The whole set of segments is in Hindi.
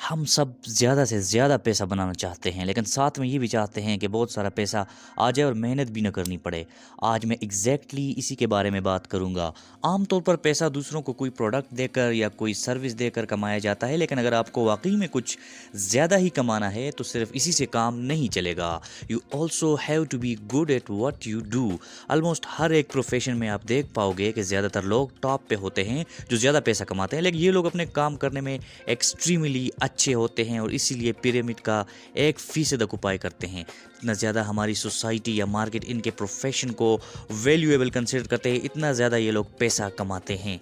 हम सब ज़्यादा से ज़्यादा पैसा बनाना चाहते हैं, लेकिन साथ में ये भी चाहते हैं कि बहुत सारा पैसा आ जाए और मेहनत भी ना करनी पड़े। आज मैं इसी के बारे में बात करूँगा। आमतौर पर पैसा दूसरों को कोई प्रोडक्ट देकर या कोई सर्विस देकर कमाया जाता है, लेकिन अगर आपको वाकई में कुछ ज़्यादा ही कमाना है तो सिर्फ इसी से काम नहीं चलेगा। You also have to be good at what you do. Almost हर एक प्रोफेशन में आप देख पाओगे कि ज़्यादातर लोग टॉप पे होते हैं जो ज़्यादा पैसा कमाते हैं, लेकिन ये लोग अपने काम करने में एक्सट्रीमली अच्छे होते हैं और इसीलिए पिरामिड का 1% ऑक्युपाई करते हैं। इतना ज़्यादा हमारी सोसाइटी या मार्केट इनके प्रोफेशन को वैल्यूएबल कंसिडर करते हैं, इतना ज़्यादा ये लोग पैसा कमाते हैं।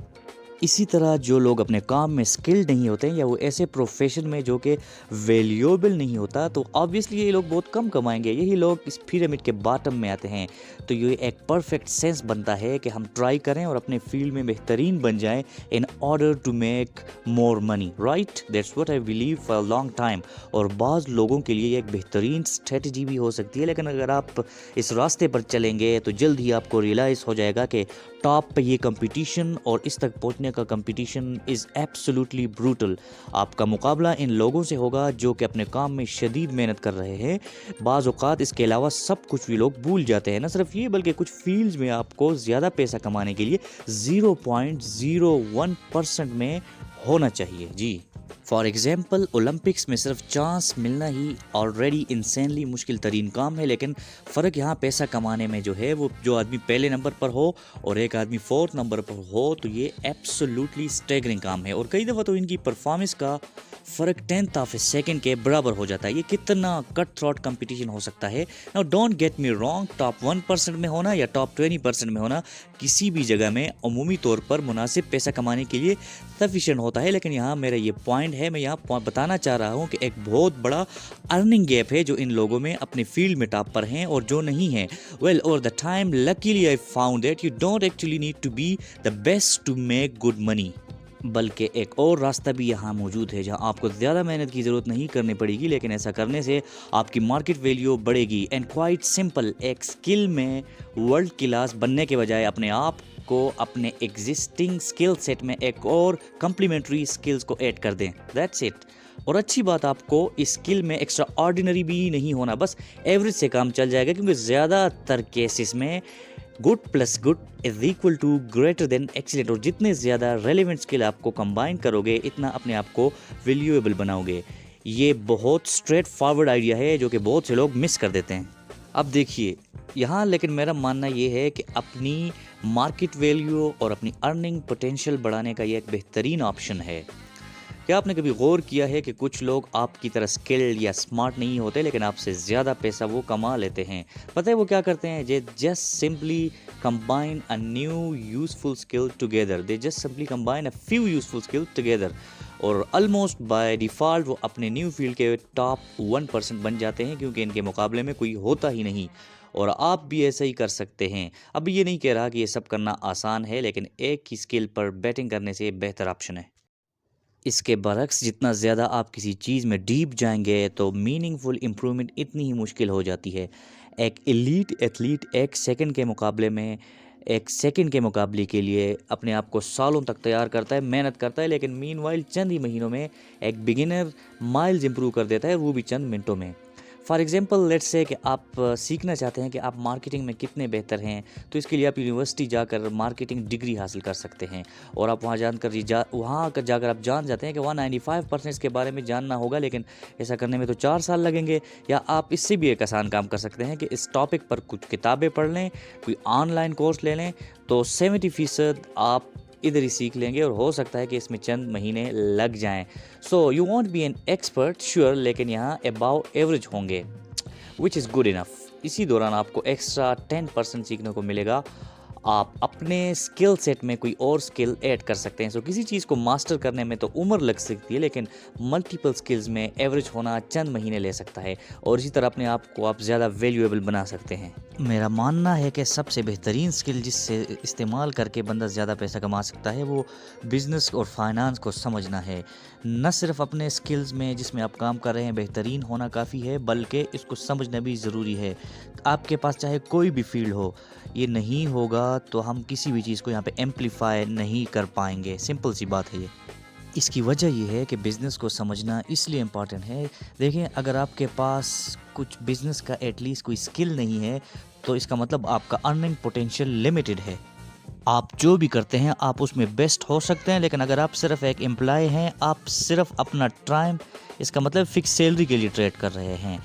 इसी तरह जो लोग अपने काम में स्किल्ड नहीं होते हैं या वो ऐसे प्रोफेशन में जो कि वैल्यूएबल नहीं होता, तो ऑब्वियसली ये लोग बहुत कम कमाएंगे। यही लोग इस पिरामिड के बॉटम में आते हैं। तो ये एक परफेक्ट सेंस बनता है कि हम ट्राई करें और अपने फील्ड में बेहतरीन बन जाएं in order to make more money, right? That's what I believe for a long time. और बाज़ लोगों के लिए एक बेहतरीन स्ट्रेटजी भी हो सकती है, लेकिन अगर आप इस रास्ते पर चलेंगे तो जल्द ही आपको रियलाइज़ हो जाएगा कि टॉप पे ये कंपटीशन और इस तक पहुंचने का कंपटीशन इज़ एब्सोल्युटली ब्रूटल। आपका मुकाबला इन लोगों से होगा जो कि अपने काम में शदीद मेहनत कर रहे हैं। बाज़ औक़ात इसके अलावा सब कुछ भी लोग भूल जाते हैं। न सिर्फ ये बल्कि कुछ फील्ड्स में आपको ज़्यादा पैसा कमाने के लिए 0.01% में होना चाहिए। जी, फॉर एग्जाम्पल ओलंपिक्स में सिर्फ चांस मिलना ही ऑलरेडी इंसेनली मुश्किल तरीन काम है, लेकिन फ़र्क यहाँ पैसा कमाने में जो है वो जो आदमी पहले नंबर पर हो और एक आदमी 4th नंबर पर हो, तो ये एब्सोल्युटली स्टैगरिंग काम है। और कई दफ़ा तो इनकी परफॉर्मेंस का फ़र्क 10th ऑफ ए सेकेंड के बराबर हो जाता है। ये कितना कट थ्रोट कंपटीशन हो सकता है। Now don't get me wrong, top 1% में होना या टॉप 20% में होना किसी भी जगह में अमूमी तौर पर मुनासिब पैसा कमाने के लिए सफिशिएंट होता है, लेकिन यहाँ मेरा ये पॉइंट है, मैं यहाँ बताना चाह रहा हूँ कि एक बहुत बड़ा अर्निंग गैप है जो इन लोगों में अपने फील्ड में टॉप पर हैं और जो नहीं है। Well, over the time luckily I found that you don't actually need to be the best to make good money, बल्कि एक और रास्ता भी यहाँ मौजूद है जहाँ आपको ज़्यादा मेहनत की ज़रूरत नहीं करनी पड़ेगी, लेकिन ऐसा करने से आपकी मार्केट वैल्यू बढ़ेगी। एंड क्वाइट सिंपल, एक स्किल में वर्ल्ड क्लास बनने के बजाय अपने आप को अपने एग्जिस्टिंग स्किल सेट में एक और कम्प्लीमेंट्री स्किल्स को ऐड कर दें। That's it. और अच्छी बात, आपको इस स्किल में एक्स्ट्रा ऑर्डिनरी भी नहीं होना, बस एवरेज से काम चल जाएगा, क्योंकि ज़्यादातर केसेस में good plus good is equal to greater than excellent. और जितने ज़्यादा रेलिवेंट स्किल आपको कंबाइन करोगे, इतना अपने आप को वैल्यूएबल बनाओगे। ये बहुत स्ट्रेट फॉरवर्ड आइडिया है जो कि बहुत से लोग मिस कर देते हैं। अब देखिए यहाँ, लेकिन मेरा मानना ये है कि अपनी मार्केट वैल्यू और अपनी अर्निंग पोटेंशियल बढ़ाने का ये एक बेहतरीन ऑप्शन है। क्या आपने कभी गौर किया है कि कुछ लोग आपकी तरह स्किल्ड या स्मार्ट नहीं होते, लेकिन आपसे ज़्यादा पैसा वो कमा लेते हैं? पता है वो क्या करते हैं? They just simply combine a new useful skill together. They just simply combine a few useful skill together और ऑलमोस्ट बाय डिफ़ॉल्ट वो अपने न्यू फील्ड के टॉप 1% बन जाते हैं, क्योंकि इनके मुकाबले में कोई होता ही नहीं। और आप भी ऐसा ही कर सकते हैं। अब ये नहीं कह रहा कि ये सब करना आसान है, लेकिन एक ही स्किल पर बैटिंग करने से बेहतर ऑप्शन है। इसके बरक्स, जितना ज़्यादा आप किसी चीज़ में डीप जाएंगे तो मीनिंगफुल इम्प्रूवमेंट इतनी ही मुश्किल हो जाती है। एक एलीट एथलीट एक सेकंड के मुकाबले के लिए अपने आप को सालों तक तैयार करता है, मेहनत करता है, लेकिन मीनवाइल चंद ही महीनों में एक बिगिनर माइल्स इंप्रूव कर देता है, वो भी चंद मिनटों में। फॉर एग्जांपल लेट्स से कि आप सीखना चाहते हैं कि आप मार्केटिंग में कितने बेहतर हैं, तो इसके लिए आप यूनिवर्सिटी जाकर मार्केटिंग डिग्री हासिल कर सकते हैं। और आप वहाँ जाकर आप जान जाते हैं कि 195% इसके बारे में जानना होगा, लेकिन ऐसा करने में तो 4 साल लगेंगे। या आप इससे भी एक आसान काम कर सकते हैं कि इस टॉपिक पर कुछ किताबें पढ़ लें, कोई ऑनलाइन कोर्स ले लें, तो 70% आप इधर ही सीख लेंगे और हो सकता है कि इसमें चंद महीने लग जाएं। So you won't be an expert sure, लेकिन यहाँ अबाव एवरेज होंगे, विच इज़ गुड इनफ। इसी दौरान आपको एक्स्ट्रा 10% सीखने को मिलेगा। आप अपने स्किल सेट में कोई और स्किल ऐड कर सकते हैं। सो किसी चीज़ को मास्टर करने में तो उम्र लग सकती है, लेकिन मल्टीपल स्किल्स में एवरेज होना चंद महीने ले सकता है, और इसी तरह अपने आप को आप ज़्यादा वैल्यूएबल बना सकते हैं। मेरा मानना है कि सबसे बेहतरीन स्किल जिससे इस्तेमाल करके बंदा ज़्यादा पैसा कमा सकता है, वो बिज़नेस और फाइनेंस को समझना है। न सिर्फ अपने स्किल्स में जिसमें आप काम कर रहे हैं बेहतरीन होना काफ़ी है, बल्कि इसको समझना भी ज़रूरी है। आपके पास चाहे कोई भी फील्ड हो, ये नहीं होगा तो हम किसी भी चीज़ को यहाँ पे एम्पलीफाई नहीं कर पाएंगे। सिंपल सी बात है ये। इसकी वजह ये है कि बिज़नेस को समझना इसलिए इम्पॉर्टेंट है। देखें, अगर आपके पास कुछ बिज़नेस का एटलीस्ट कोई स्किल नहीं है, तो इसका मतलब आपका अर्निंग पोटेंशियल लिमिटेड है। आप जो भी करते हैं आप उसमें बेस्ट हो सकते हैं, लेकिन अगर आप सिर्फ एक एम्प्लॉय हैं, आप सिर्फ अपना टाइम, इसका मतलब फिक्स सैलरी के लिए ट्रेड कर रहे हैं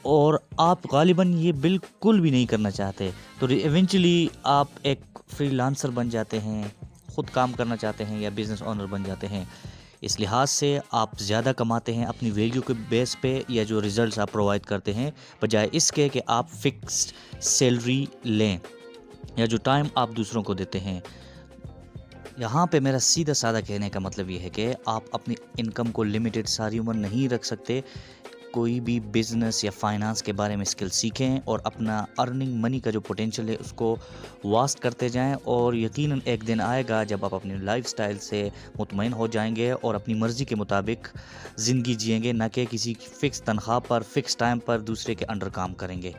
और आप गालिबन ये बिल्कुल भी नहीं करना चाहते, तो इवेंचुअली आप एक फ्रीलांसर बन जाते हैं, खुद काम करना चाहते हैं या बिजनेस ओनर बन जाते हैं। इस लिहाज से आप ज़्यादा कमाते हैं अपनी वैल्यू के बेस पे या जो रिजल्ट्स आप प्रोवाइड करते हैं, बजाय इसके कि आप फिक्स्ड सैलरी लें या जो टाइम आप दूसरों को देते हैं। यहाँ पे मेरा सीधा साधा कहने का मतलब ये है कि आप अपनी इनकम को लिमिटेड सारी उम्र नहीं रख सकते। कोई भी बिजनेस या फाइनेंस के बारे में स्किल सीखें और अपना अर्निंग मनी का जो पोटेंशियल है उसको वास्ट करते जाएं, और यकीनन एक दिन आएगा जब आप अपनी लाइफस्टाइल से मुतमईन हो जाएंगे और अपनी मर्ज़ी के मुताबिक ज़िंदगी जिएंगे, ना कि किसी फिक्स तनख्वाह पर फिक्स टाइम पर दूसरे के अंडर काम करेंगे।